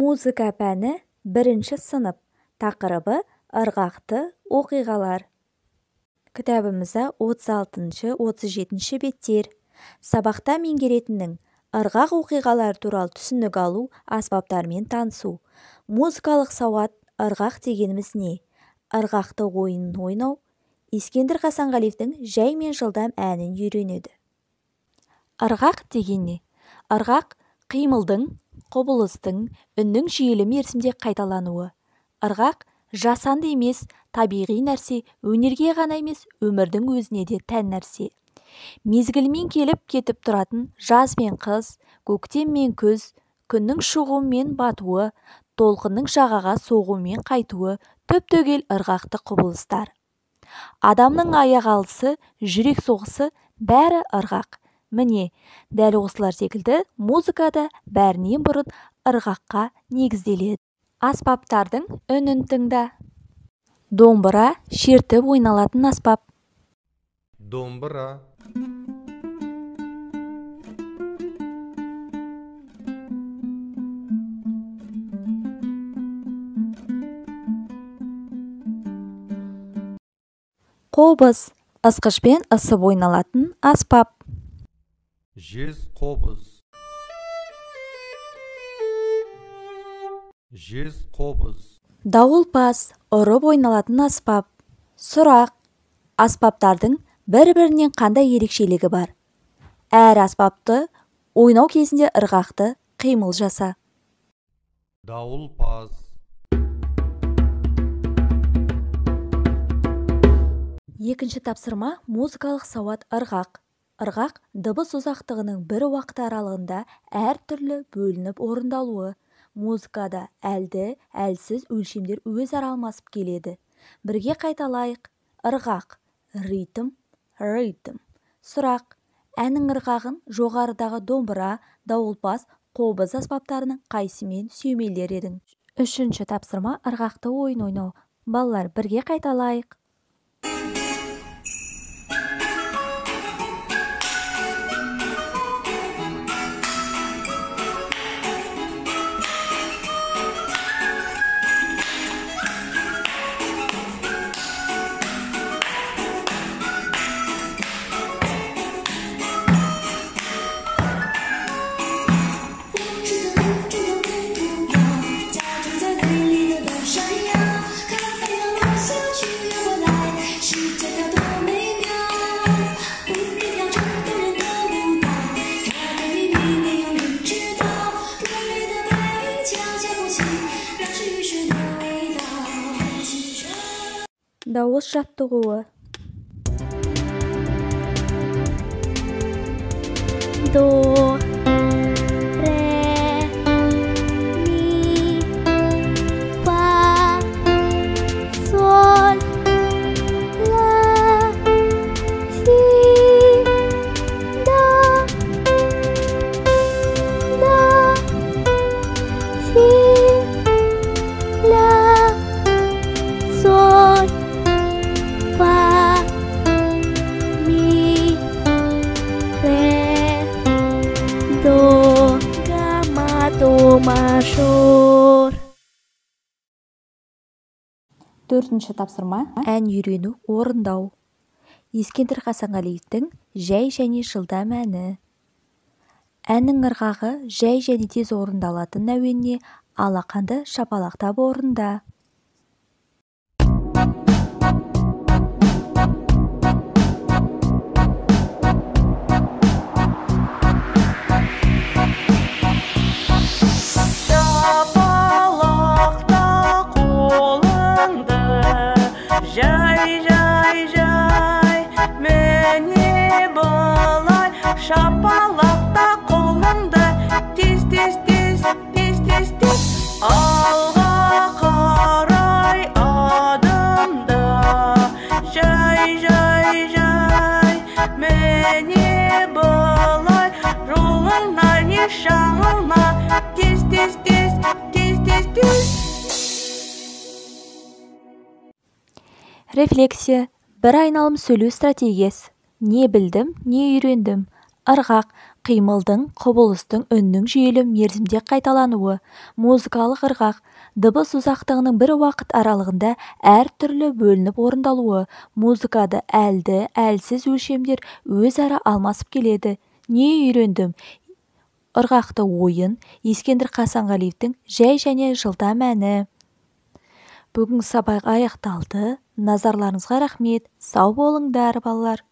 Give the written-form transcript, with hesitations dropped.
Музыка пәні 1-ші сынып. Тақырыбы ырғақты оқиғалар. Кітабымызда 36-37 беттер. Сабақта меңгеретіннің ырғақ оқиғалар туралы түсінік алу, аспаптармен танысу. Музыкалық сауат ырғақ дегеніміз не? Ырғақты ойынын ойнау. Ескендір Хасанғалиевтің «Жай мен жылдам» әнін үйренеді. Ырғақ деген не? Ырғақ қимылдың, құбылыстың, үннің жүйелі мерзімде қайталануы. Ырғақ жасанды емес, табиғи нәрсе, өнерге ғана емес, өмірдің өзіне де тән нәрсе. Мезгілмен келіп кетіп тұратын жаз мен қыз, көктем мен күз, күннің шығуы мен батуы, толқынның жағаға соғуы мен қайтуы түп-түгел ырғақты құбылыстар. Адамның аяқ алысы, жүрек соғысы бәрі ырғақ. Міне, дәл осылар секілді музыкада бәрінен бұрын ырғаққа негізделеді. Аспаптардың үнін тыңда. Домбыра шертіп ойналатын аспап. Домбыра. Қобыз ысқышпен ысып ойналатын аспап. Жез қобыз. Жез қобыз. Дауылпаз ұрып ойналатын аспап. Сұрақ. Аспаптардың бір-бірінен қандай ерекшелігі бар? Әр аспапты ойнау кезінде ырғақты қимыл жаса. Дауылпаз. Екінші тапсырма музыкалық сауат ырғақ. Ырғақ дыбыс ұзақтығының бір уақыт аралығында әр түрлі бөлініп орындалуы. Музыкада әлді, әлсіз өлшемдер өзара алмасып келеді. Бірге қайталайық. Ырғақ, ритм, ритм. Сұрақ. Әннің ырғағын жоғарыдағы домбыра, дауылпаз, қобыз аспаптарының қайсымен сүйемелдер едің? Үшінші тапсырма ырғақты ойын ойнау. Балалар, бірге қайталайық. Дауыс жаттығуы. До, ре, ми, фа, соль, ла, си, до, си, ля, соль, фа, ми, ре, до, га, до, мажор. Төртінші тапсырма ән үйрену, орындау. Ескендір Хасанғалиевтің «Жай және жылдам» әні. Әннің ырғағы жай және тез орындалатын әуеніне алақанды шапалақтап орында. Жай, жай, жай, мені болай, шапалақта қолыңды, тез, тез, тез, тез, тез, тез, алға қарай адымда. Жай, жай, жай, мені болай, жолыңа не шаңылма, тез, тез, тез, тез, тез, тез. Рефлексия. Бір айналым сөйлеу стратегиясы. Не білдім, не үйрендім. Ырғақ қимылдың, құбылыстың үннің жүйелі мерзімде қайталануы. Музыкалық ырғақ дыбыс ұзақтығының бір уақыт аралығында әр түрлі бөлініп орындалуы. Музыкада әлді, әлсіз өлшемдер өзара алмасып келеді. Не үйрендім? Ырғақты ойын Ескендір Қасанғалиевтің жай және жылдам әні. Бүгінгі сабақ аяқталды. Назарларыңызға рахмет. Сау болыңдар, балалар.